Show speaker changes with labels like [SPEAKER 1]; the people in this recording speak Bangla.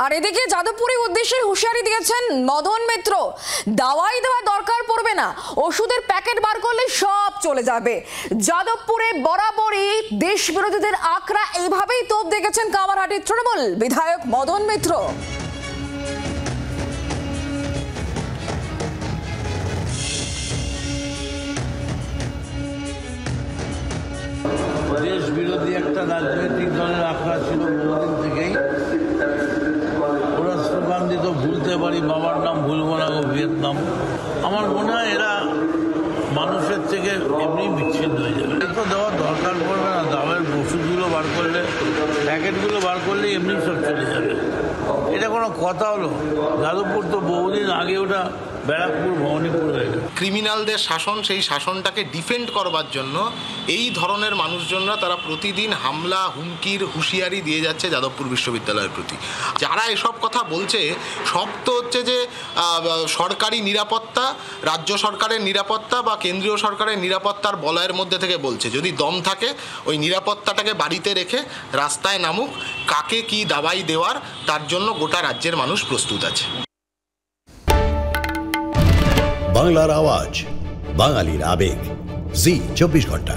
[SPEAKER 1] আর এদিকে যাদবপুরের উদ্দেশ্যে হুঁশিয়ারি দিয়েছেন মদন মিত্র। দাওয়াই দেওয়া দরকার পড়বে না, ওষুধের প্যাকেট বার করলে সব চলে যাবে। যাদবপুরে বরাবরই দেশ বিরোধীদের আখড়া এইভাবেই তোপ দেখেছেন কামারহাটির তৃণমূল বিধায়ক মদন মিত্র।
[SPEAKER 2] দেশ বিরোধী একটা রাজনৈতিক দলের আখড়া ছিল বহুদিন থেকেই। ওরা স্লোগান দিত ভুলতে পারি বাবার নাম, ভুলবো না গো ভিয়েতনাম। আমার মনে হয় এরা মানুষের থেকে এমনি বিচ্ছিন্ন হয়ে যাবে। এত দেওয়ার দরকার পড়বে না, দামের ওষুধগুলো বার করলে, প্যাকেটগুলো বার করলে এমনি সব চলে যাবে। এটা কোনো কথা হলো? যাদবপুর তো বহুদিন আগে ওটা ব্যারাকপুর ভবানীপুর হয়ে গেল।
[SPEAKER 3] ক্রিমিনালদের শাসন, সেই শাসনটাকে ডিফেন্ড করবার জন্য এই ধরনের মানুষজনরা তারা প্রতিদিন হামলা, হুমকির হুঁশিয়ারি দিয়ে যাচ্ছে যাদবপুর বিশ্ববিদ্যালয়ের প্রতি। যারা এসব কথা বলছে সব তো হচ্ছে যে সরকারি নিরাপত্তা, রাজ্য সরকারের নিরাপত্তা বা কেন্দ্রীয় সরকারের নিরাপত্তার বলয়ের মধ্যে থেকে বলছে। যদি দম থাকে ওই নিরাপত্তাটাকে বাড়িতে রেখে রাস্তায় নামুক, কাকে কি দাওয়াই দেওয়ার তার জন্য গোটা রাজ্যের মানুষ প্রস্তুত আছে।
[SPEAKER 4] বাংলার আওয়াজ, বাঙালির আবেগ, জি 24 ঘন্টা।